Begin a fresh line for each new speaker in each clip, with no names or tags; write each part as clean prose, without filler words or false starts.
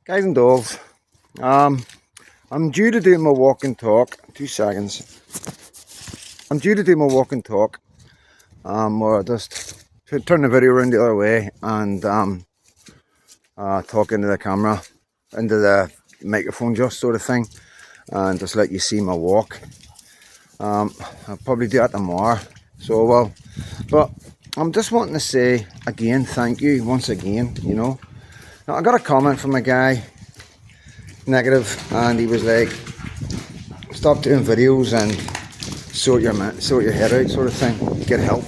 Guys and dolls, I'm due to do my walk and talk. 2 seconds. I'm due to do my walk and talk. Or I just turn the video around the other way and talk into the camera, into the microphone, just sort of thing, and just let you see my walk. I'll probably do that tomorrow, so I will. But I'm just wanting to say again, thank you once again. Now I got a comment from a guy, negative, and he was like, stop doing videos and sort your head out, sort of thing, get help.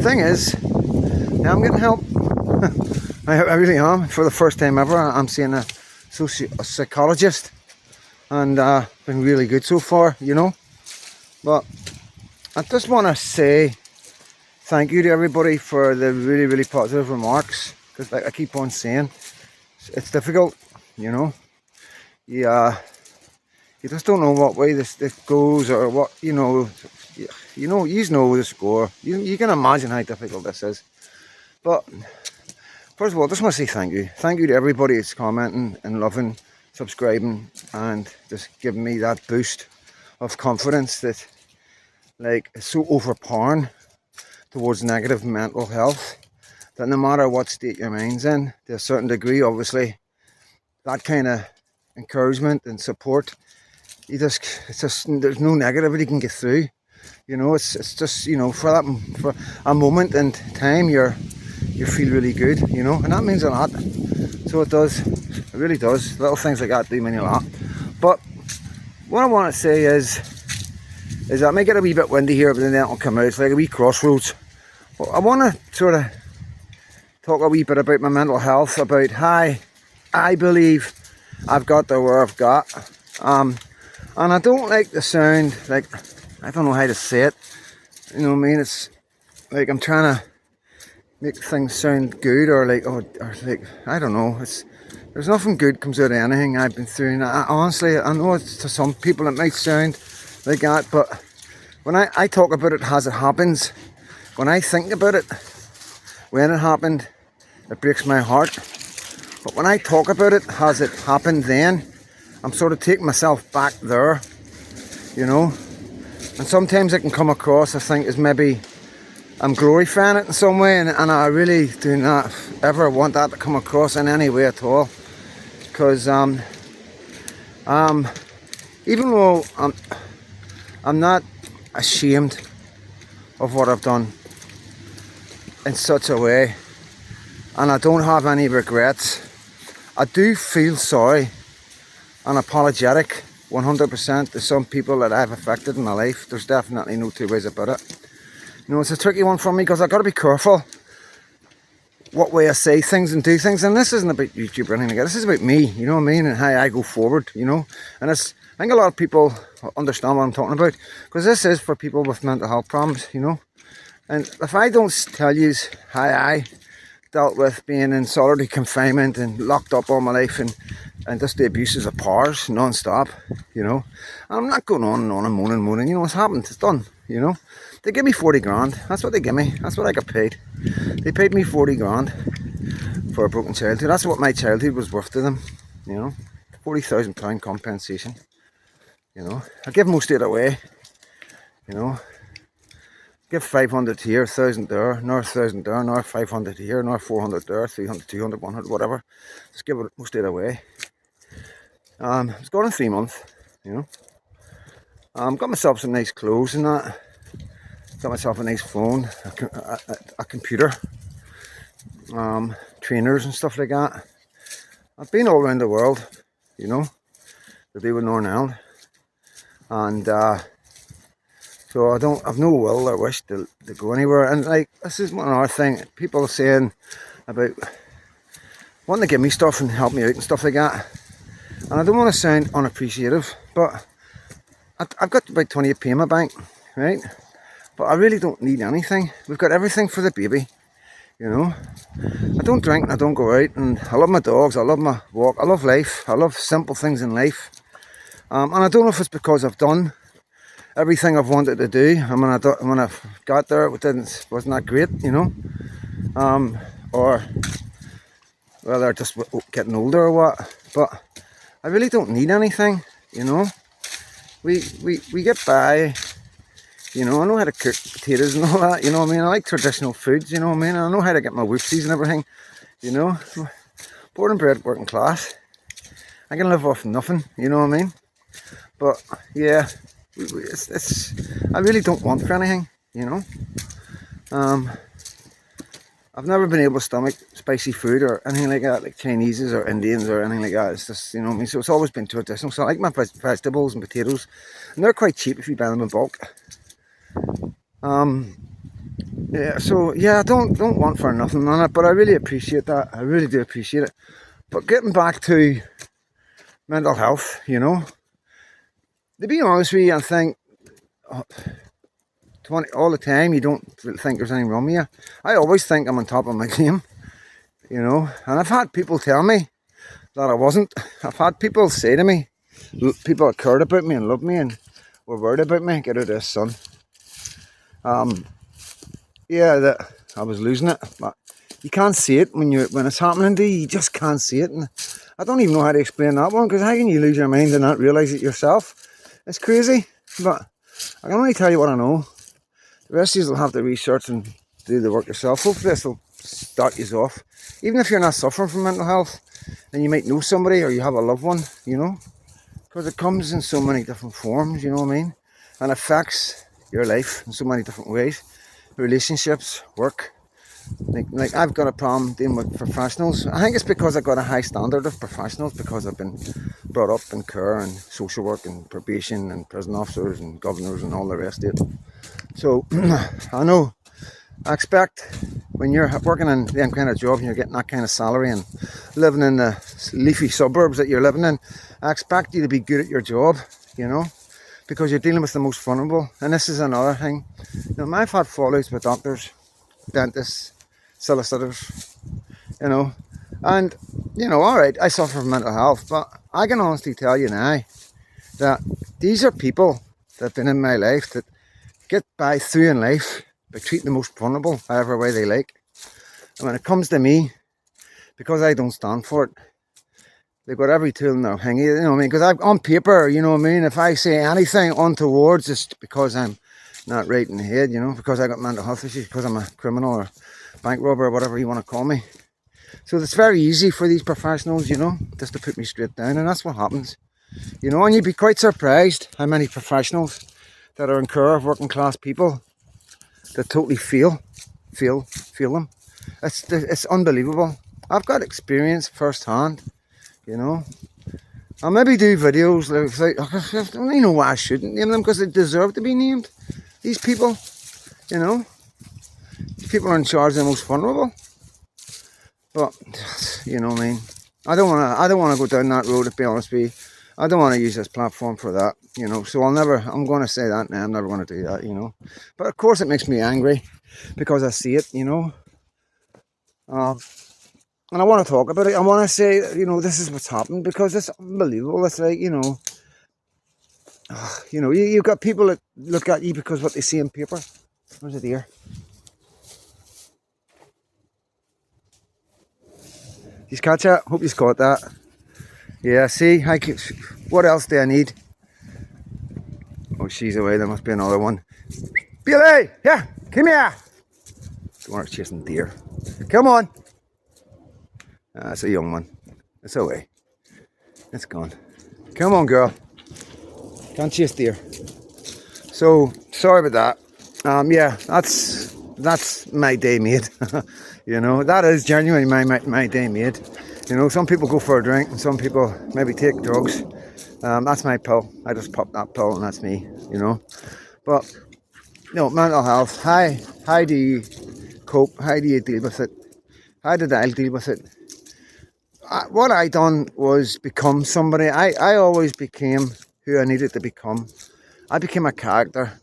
Thing is, now I'm getting help. I really am. For the first time ever, I'm seeing a psychologist, and been really good so far, but I just want to say thank you to everybody for the really, really positive remarks, because like I keep on saying, it's difficult, you just don't know what way this goes, or what, you know the score. You can imagine how difficult this is. But first of all, I just want to say thank you to everybody that's commenting and loving, subscribing, and just giving me that boost of confidence that, like, is so overpowering towards negative mental health, that no matter what state your mind's in, to a certain degree, obviously, that kind of encouragement and support, it's just there's no negativity can get through. It's just, for a moment in time, you feel really good, and that means a lot. So it does, it really does. Little things like that do mean a lot. But what I want to say is that I may get a wee bit windy here, but then it'll come out. It's like a wee crossroads. Well, I want to sort of talk a wee bit about my mental health, about how I believe I've got to where I've got. And I don't like the sound, like, I don't know how to say it. You know what I mean? It's like I'm trying to make things sound good, or like, I don't know. There's nothing good comes out of anything I've been through. And honestly, I know it's, to some people it might sound like that, but when I talk about it as it happens, when I think about it, when it happened, it breaks my heart. But when I talk about it as it happened then, I'm sort of taking myself back there, and sometimes it can come across, I think, as maybe I'm glorifying it in some way, and I really do not ever want that to come across in any way at all, because even though I'm not ashamed of what I've done in such a way, and I don't have any regrets, I do feel sorry and apologetic 100% to some people that I've affected in my life. There's definitely no two ways about it. It's a tricky one for me, because I've got to be careful what way I say things and do things. And this isn't about YouTube or anything like that. This is about me, you know what I mean, and how I go forward, And I think a lot of people understand what I'm talking about, because this is for people with mental health problems, And if I don't tell you how I dealt with being in solitary confinement and locked up all my life, and just the abuses of powers non-stop, I'm not going on and moaning, it's happened, it's done, They give me 40 grand, that's what they give me, that's what I got paid. They paid me 40 grand for a broken childhood. That's what my childhood was worth to them, £40,000 compensation, I give most of it away, give 500 here, 1,000 there, another 1,000 there, another 500 here, another 400 there, 300, 200, 100, whatever. Just give it most of it away. It's gone in 3 months, got myself some nice clothes and that. Got myself a nice phone, a computer, trainers and stuff like that. I've been all around the world, to do with Northern Ireland, and so I've no will or wish to go anywhere. And like, this is one other thing, people are saying about wanting to give me stuff and help me out and stuff like that. And I don't want to sound unappreciative, but I've got about 28p in my bank, right? But I really don't need anything. We've got everything for the baby, I don't drink and I don't go out, and I love my dogs, I love my walk, I love life, I love simple things in life. And I don't know if it's because I've done everything I've wanted to do, and when I got there, it wasn't that great, or whether just getting older or what. But I really don't need anything, you know. We get by, you know. I know how to cook potatoes and all that, you know what I mean. I like traditional foods, you know what I mean. I know how to get my whoopsies and everything, you know. Born and bred working class. I can live off nothing, you know what I mean. But yeah, it's I really don't want for anything, you know. I've never been able to stomach spicy food or anything like that, like Chinese's or Indians or anything like that. It's just, you know what I mean? So it's always been traditional. So I like my vegetables and potatoes, and they're quite cheap if you buy them in bulk. Yeah, so yeah, I don't want for nothing on it, but I really appreciate that. I really do appreciate it. But getting back to mental health, you know, to be honest with you, I think 20 all the time you don't think there's anything wrong with you. I always think I'm on top of my game, you know, and I've had people tell me that I wasn't. I've had people say to me, people that cared about me and loved me and were worried about me, get out of this, son. Yeah, that I was losing it, but you can't see it when it's happening to you. You just can't see it, and I don't even know how to explain that one, because how can you lose your mind and not realise it yourself? It's crazy, but I can only tell you what I know. The rest of you will have to research and do the work yourself. Hopefully this will start you off. Even if you're not suffering from mental health, and you might know somebody or you have a loved one, you know, because it comes in so many different forms, you know what I mean, and affects your life in so many different ways. Relationships, work. Like I've got a problem dealing with professionals. I think it's because I've got a high standard of professionals, because I've been brought up in care and social work and probation and prison officers and governors and all the rest of it. So I know, I expect when you're working in them kind of job and you're getting that kind of salary and living in the leafy suburbs that you're living in, I expect you to be good at your job, you know, because you're dealing with the most vulnerable. And this is another thing. You know, I've had fallouts with doctors, dentists, solicitors, you know, and, you know, alright, I suffer from mental health, but I can honestly tell you now that these are people that have been in my life that get by through in life by treating the most vulnerable however way they like. And when it comes to me, because I don't stand for it, they've got every tool in their hangy, you know what I mean? Because on paper, you know what I mean, if I say anything untowards, it's because I'm not right in the head, you know, because I got mental health issues, because I'm a criminal or bank robber or whatever you want to call me. So it's very easy for these professionals, you know, just to put me straight down, and that's what happens. You know, and you'd be quite surprised how many professionals that are in care of working class people that totally feel them. It's unbelievable. I've got experience firsthand, you know. I'll maybe do videos like I don't even know why I shouldn't name them, because they deserve to be named. These people, you know, these people are in charge of the most vulnerable. But you know what I mean. I don't want to go down that road, to be honest with you. I don't want to use this platform for that, you know. So I'm going to say that now. I'm never going to do that, you know. But of course, it makes me angry because I see it, you know. And I want to talk about it. I want to say, you know, this is what's happened, because it's unbelievable. It's like, you know, you've got people that look at you because what they see in paper. Where's it here? You catch it? Hope you caught that. Yeah, see, what else do I need? Oh, she's away. There must be another one. Billy, here, come here. Don't want her chasing deer. Come on. That's a young one. It's away. It's gone. Come on, girl. Can't chase deer. So sorry about that. Yeah, that's my day made. You know, that is genuinely my day made. You know, some people go for a drink and some people maybe take drugs. That's my pill. I just pop that pill and that's me, you know. But, you know, mental health, how do you cope? How do you deal with it? How did I deal with it? What I done was become somebody. I always became who I needed to become. I became a character,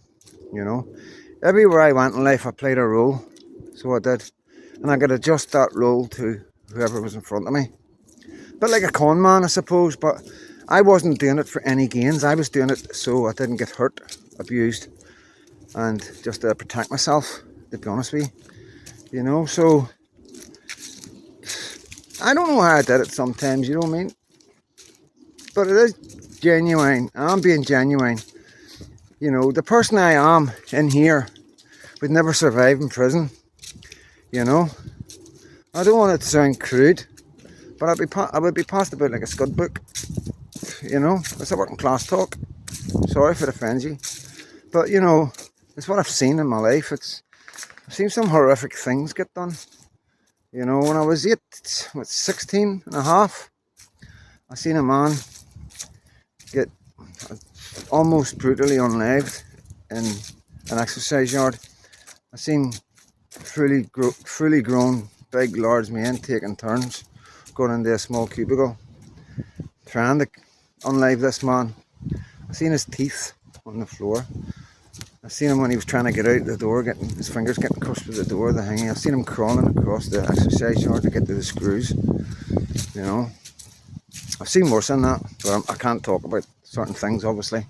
you know. Everywhere I went in life, I played a role. So I did. And I could adjust that role to whoever was in front of me. Bit like a con man, I suppose, but I wasn't doing it for any gains. I was doing it so I didn't get hurt, abused, and just to protect myself, to be honest with you. You know, so I don't know how I did it sometimes, you know what I mean? But it is genuine. I'm being genuine. You know, the person I am in here would never survive in prison, you know? I don't want it to sound crude, but I would be passed about like a scud book, you know? It's a working class talk. Sorry if it offends you. But, you know, it's what I've seen in my life. I've seen some horrific things get done. You know, when I was 16 and a half, I seen a man get almost brutally unlived in an exercise yard. I seen fully grown, big, large men taking turns going into a small cubicle, trying to unlive this man. I seen his teeth on the floor. I seen him when he was trying to get out the door, getting his fingers getting crushed with the door, the hanging. I've seen him crawling across the exercise yard to get to the screws. You know, I've seen worse than that, but I can't talk about certain things, obviously.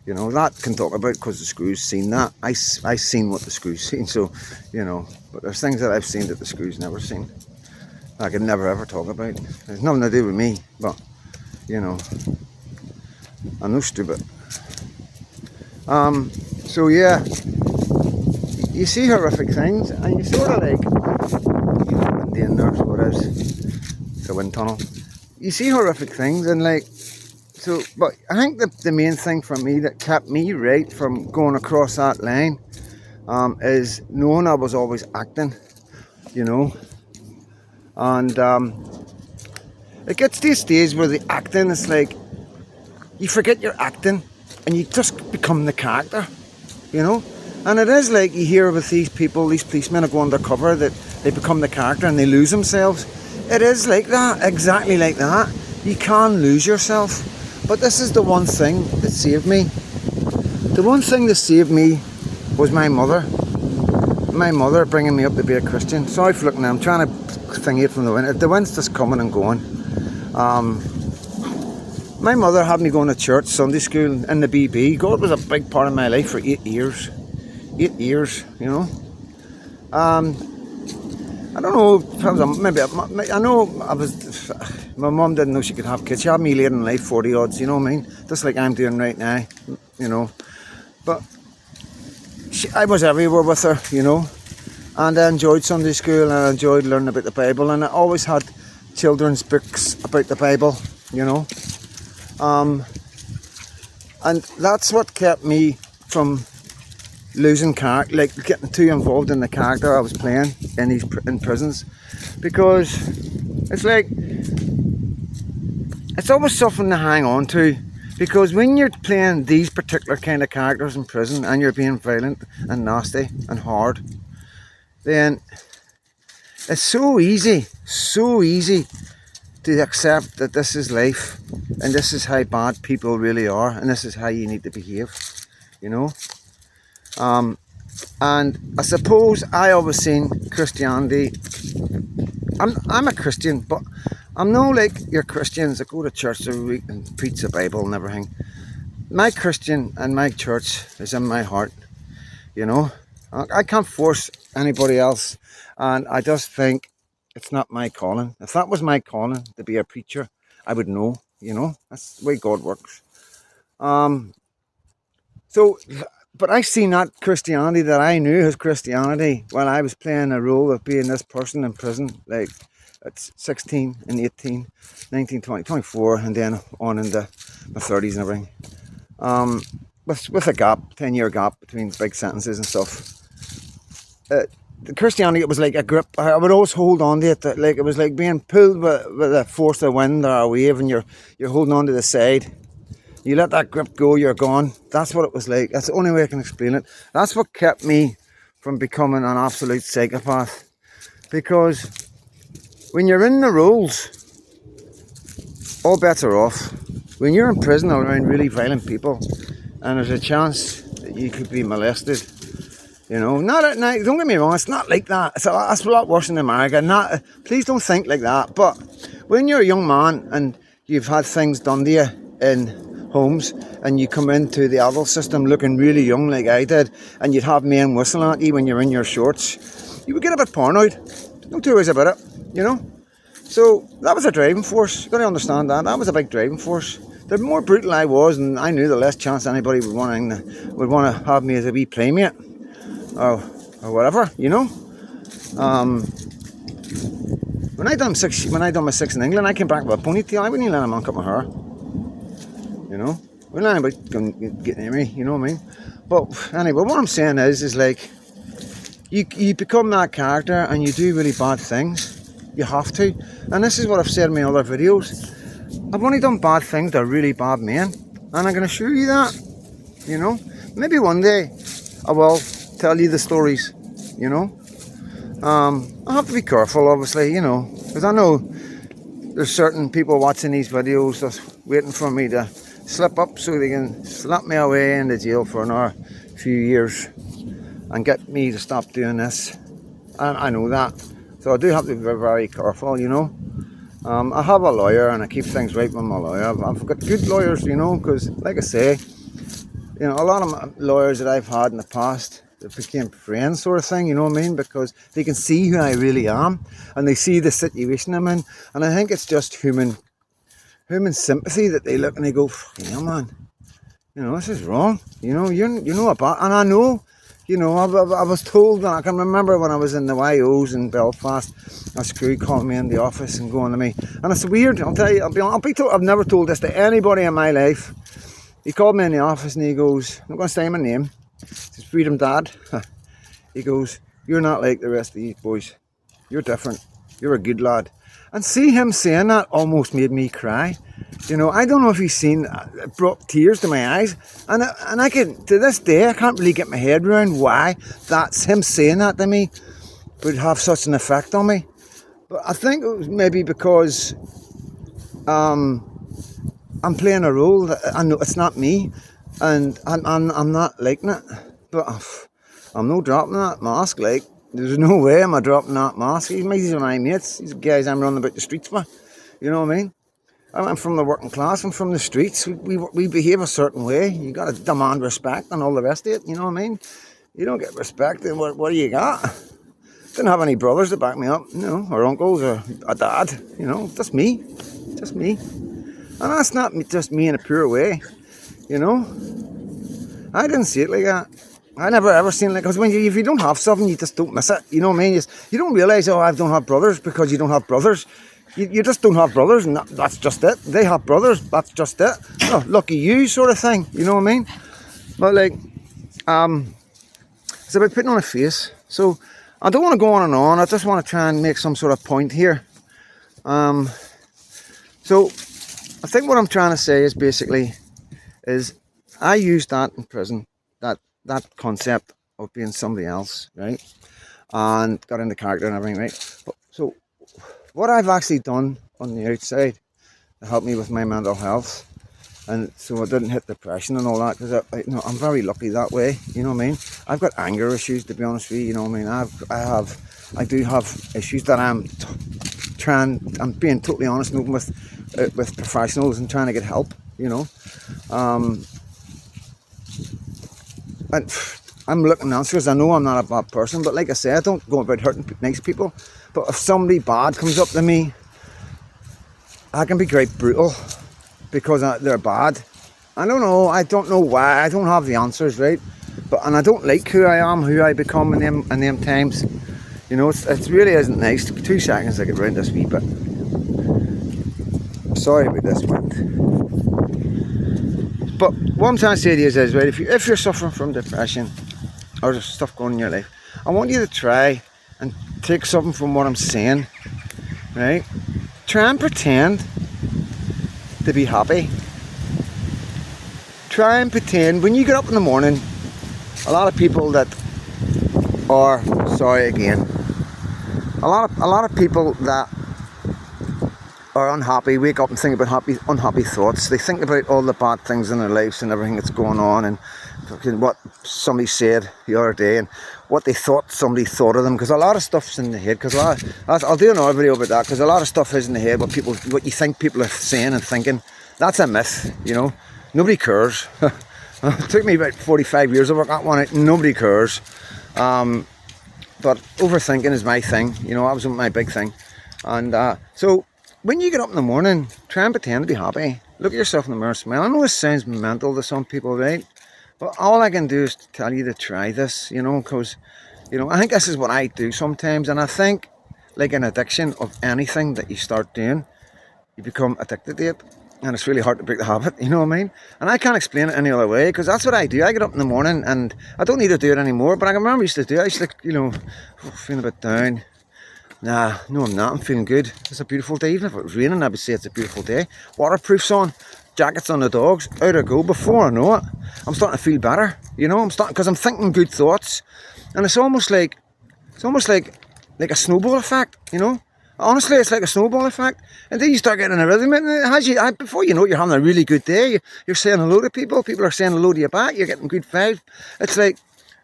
You know, that can talk about because the screws seen that. I seen what the screws seen, so, you know. But there's things that I've seen that the screws never seen. I could never ever talk about. There's nothing to do with me, but, you know, I'm no stupid. So yeah, you see horrific things, and you sort of like, the inner, what is the wind tunnel. You see horrific things, and like, so. But I think the main thing for me that kept me right from going across that line, is knowing I was always acting, you know, and it gets to a stage where the acting is like, you forget you're acting, and you just become the character. You know, and it is like you hear with these people, these policemen are going undercover, that they become the character and they lose themselves. It is like that, exactly like that. You can lose yourself. But this is the one thing that saved me. The one thing that saved me was my mother. My mother bringing me up to be a Christian. Sorry for looking, I'm trying to thing it from the wind. The wind's just coming and going. My mother had me going to church, Sunday school, in the BB. God was a big part of my life for 8 years. 8 years, you know. I don't know, maybe, I know I was, my mum didn't know she could have kids. She had me late in life, 40 odds, you know what I mean? Just like I'm doing right now, you know. But I was everywhere with her, you know. And I enjoyed Sunday school, and I enjoyed learning about the Bible. And I always had children's books about the Bible, you know. And that's what kept me from losing character, like getting too involved in the character I was playing in prisons, because it's like, it's always something to hang on to, because when you're playing these particular kind of characters in prison and you're being violent and nasty and hard, then it's so easy to accept that this is life, and this is how bad people really are, and this is how you need to behave, you know. And I suppose I always seen Christianity. I'm a Christian, but I'm no like your Christians that go to church every week and preach the Bible and everything. My Christian and my church is in my heart, you know. I can't force anybody else, and I just think it's not my calling. If that was my calling to be a preacher, I would know, you know. That's the way God works. But I seen that Christianity that I knew as Christianity while I was playing a role of being this person in prison, like at 16 and 18, 19, 20, 24, and then on into my 30s and everything. With a gap, 10-year gap between big sentences and stuff. The Christianity, it was like a grip. I would always hold on to it. Like it was like being pulled with the force of wind or a wave, and you're holding on to the side. You let that grip go, you're gone. That's what it was like. That's the only way I can explain it. That's what kept me from becoming an absolute psychopath. Because when you're in the roles, all bets are off. When you're in prison around really violent people, and there's a chance that you could be molested, you know, not at night. Don't get me wrong, it's not like that. It's a lot worse in America. Please don't think like that. But when you're a young man and you've had things done to you in homes, and you come into the adult system looking really young like I did, and you'd have men whistling at you when you're in your shorts, you would get a bit paranoid. No two ways about it, you know. So that was a driving force. You've got to understand that. That was a big driving force. The more brutal I was, and I knew, the less chance anybody would want to have me as a wee playmate, or whatever, you know. When I done my 6 in England, I came back with a ponytail. I wouldn't even let a man cut my hair, you know. We're not about getting near me, you know what I mean. But anyway, what I'm saying is like, you become that character and you do really bad things. You have to. And this is what I've said in my other videos. I've only done bad things to really bad men, and I'm going to show you that, you know. Maybe one day I will tell you the stories, you know. I have to be careful, obviously, you know, because I know there's certain people watching these videos that's waiting for me to slip up so they can slap me away into jail for another few years and get me to stop doing this. And I know that, so I do have to be very, very careful, you know. I have a lawyer and I keep things right with my lawyer. I've got good lawyers, you know, because like I say, you know, a lot of lawyers that I've had in the past, they became friends sort of thing, you know what I mean, because they can see who I really am and they see the situation I'm in, and I think it's just human sympathy that they look and they go, yeah man, you know, this is wrong, you know, you know about, and I know, you know, I was told, I can remember when I was in the YOs in Belfast, a screw called me in the office and going to me, and it's weird, I'll tell you, I'll be told, I've never told this to anybody in my life. He called me in the office and he goes, I'm not going to say my name, he says, Freedom Dad, he goes, you're not like the rest of these boys, you're different, you're a good lad. And see him saying that almost made me cry. You know, I don't know if he's seen, it brought tears to my eyes. And I can, to this day, I can't really get my head around why that's him saying that to me would have such an effect on me. But I think it was maybe because I'm playing a role that I know it's not me, and I'm not liking it. But I'm no dropping that mask, like. There's no way am I dropping that mask. These are my mates. These guys I'm running about the streets with. You know what I mean? I'm from the working class. I'm from the streets. We behave a certain way. You got to demand respect and all the rest of it. You know what I mean? You don't get respect, then what do you got? Didn't have any brothers to back me up, you know, or uncles or a dad. You know, just me. Just me. And that's not just me in a pure way. You know? I didn't see it like that. I never ever seen it like, because if you don't have something, you just don't miss it. You know what I mean? You don't realise, oh, I don't have brothers because you don't have brothers. You just don't have brothers, and that's just it. They have brothers, that's just it. Oh, lucky you, sort of thing. You know what I mean? But like, it's about putting on a face. So I don't want to go on and on. I just want to try and make some sort of point here. So I think what I'm trying to say is basically, is I used that in prison. That concept of being somebody else, right? And got into character and everything, right? But, so what I've actually done on the outside to help me with my mental health, and so I didn't hit depression and all that, because you know, I'm very lucky that way, you know what I mean? I've got anger issues, to be honest with you, you know what I mean? I do have issues that I'm being totally honest and open with professionals and trying to get help, you know? And I'm looking at answers. I know I'm not a bad person, but like I say, I don't go about hurting nice people. But if somebody bad comes up to me, I can be quite brutal because they're bad. I don't know. I don't know why. I don't have the answers, right? And I don't like who I am, who I become in them times. You know, it really isn't nice. 2 seconds, I get round this wee bit. Sorry about this one. But what I'm trying to say to you is, right, if you're suffering from depression or there's stuff going on in your life, I want you to try and take something from what I'm saying, right? Try and pretend to be happy. Try and pretend, when you get up in the morning, a lot of people that are, sorry again, a lot of people that are unhappy wake up and think about unhappy thoughts. They think about all the bad things in their lives and everything that's going on, and what somebody said the other day and what they thought somebody thought of them, because a lot of stuff's in the head. Because I'll do another video about that, because a lot of stuff is in the head, what you think people are saying and thinking. That's a myth, you know. Nobody cares. It took me about 45 years to work that one out. Nobody cares. But overthinking is my thing, you know. That was my big thing. And so when you get up in the morning, try and pretend to be happy. Look at yourself in the mirror, smile. I know this sounds mental to some people, right? But all I can do is tell you to try this, because, I think this is what I do sometimes. And I think, like an addiction of anything that you start doing, you become addicted to it. And it's really hard to break the habit, you know what I mean? And I can't explain it any other way, because that's what I do. I get up in the morning and I don't need to do it anymore, but I can remember I used to do it. I used to, feeling a bit down. Nah, no I'm not, I'm feeling good. It's a beautiful day. Even if it was raining, I would say it's a beautiful day. Waterproofs on, jackets on the dogs, out I go. Before I know it, I'm starting to feel better, I'm starting, because I'm thinking good thoughts. And it's almost like a snowball effect, Honestly, it's like a snowball effect. And then you start getting in a rhythm, and before you know it, you're having a really good day. You're saying hello to people are saying hello to you back, you're getting good vibes. It's like,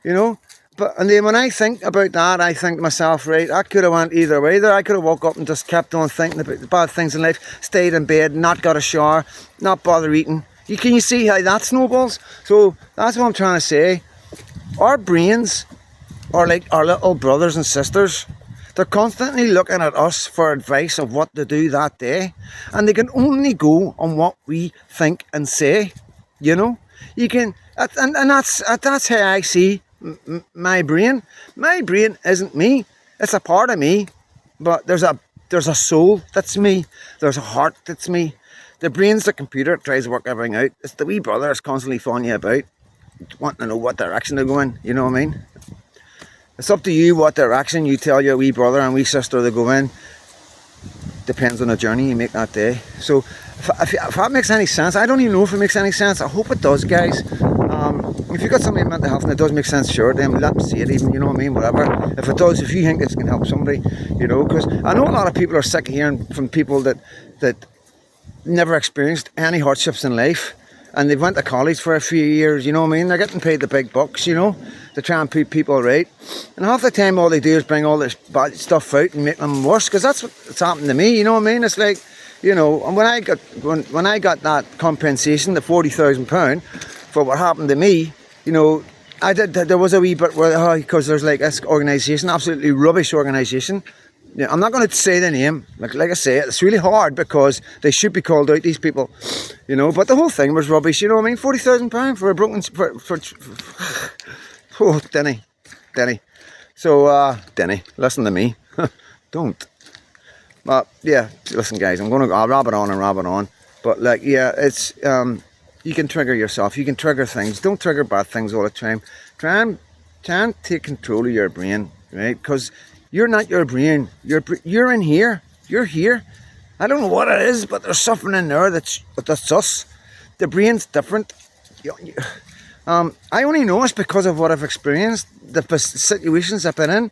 and then when I think about that, I think to myself, right, I could have went either way there. I could have woke up and just kept on thinking about the bad things in life, stayed in bed, not got a shower, not bother eating. Can you see how that snowballs? So that's what I'm trying to say. Our brains are like our little brothers and sisters. They're constantly looking at us for advice of what to do that day. And they can only go on what we think and say, You can, and that's how I see my brain. My brain isn't me. It's a part of me. But there's a soul that's me. There's a heart that's me. The brain's the computer. It tries to work everything out. It's the wee brother that's constantly phoning you about, wanting to know what direction they're going. You know what I mean? It's up to you what direction you tell your wee brother and wee sister to go in. Depends on the journey you make that day. So if that makes any sense, I don't even know if it makes any sense. I hope it does, guys. If you've got somebody with mental health and it does make sense, sure, then let them see it even, you know what I mean, whatever. If it does, if you think this can help somebody, because I know a lot of people are sick of hearing from people that never experienced any hardships in life. And they've went to college for a few years, you know what I mean? They're getting paid the big bucks, to try and put people right. And half the time all they do is bring all this bad stuff out and make them worse, because that's what's happened to me, you know what I mean? It's like, and when I got that compensation, the £40,000 for what happened to me, there was a wee bit where, because there's like this organisation, absolutely rubbish organisation. Yeah, I'm not going to say the name, like I say, it's really hard because they should be called out, these people, but the whole thing was rubbish, you know what I mean? £40,000 for a broken, oh, Denny. So, Denny, listen to me, don't. But, yeah, listen guys, I'll rabbit on, but it's, you can trigger yourself, you can trigger things, don't trigger bad things all the time. Try and take control of your brain, right? Because you're not your brain. You're in here. You're here. I don't know what it is, but there's something in there that's us. The brain's different. I only know it's because of what I've experienced, the situations I've been in.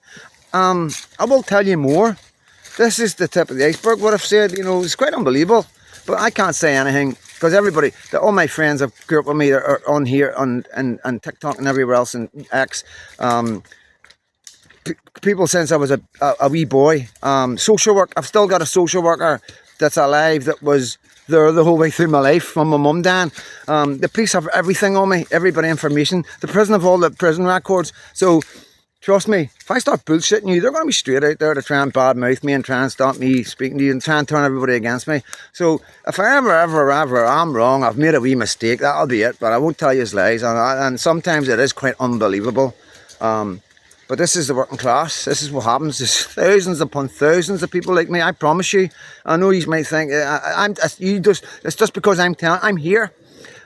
I will tell you more. This is the tip of the iceberg. What I've said, it's quite unbelievable. But I can't say anything because all my friends have grew up with me are on here on TikTok and everywhere else and X. People since I was a wee boy. Social work. I've still got a social worker that's alive that was there the whole way through my life from my mum down. The police have everything on me, everybody information. The prison have all the prison records. So trust me, if I start bullshitting you, they're going to be straight out there to try and badmouth me and try and stop me speaking to you and try and turn everybody against me. So if I ever am wrong, I've made a wee mistake, that'll be it. But I won't tell you lies, and sometimes it is quite unbelievable. But this is the working class. This is what happens. There's thousands upon thousands of people like me. I promise you. I know you might think it's just because I'm here.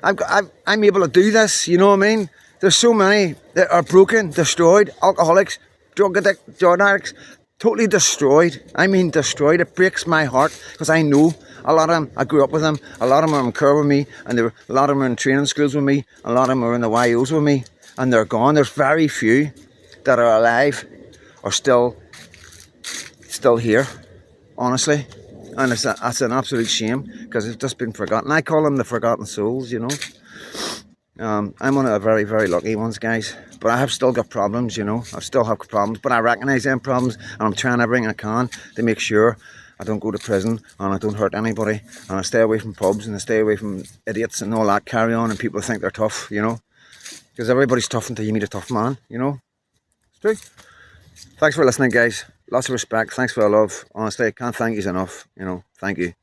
I'm able to do this. You know what I mean? There's so many that are broken, destroyed, alcoholics, drug addicts, totally destroyed. I mean destroyed. It breaks my heart because I know a lot of them. I grew up with them. A lot of them are in care with me, and a lot of them are in training schools with me. A lot of them are in the YOs with me, and they're gone. There's very few that are alive or still here, honestly, and that's an absolute shame because it's just been forgotten. I call them the forgotten souls, I'm one of the very, very lucky ones, guys, but I have still got problems, I still have problems, but I recognise them problems and I'm trying everything I can to make sure I don't go to prison and I don't hurt anybody and I stay away from pubs and I stay away from idiots and all that carry on and people think they're tough, because everybody's tough until you meet a tough man, It's true. Thanks for listening, guys. lots of respect. Thanks for the love. Honestly, I can't thank you enough. You know, thank you.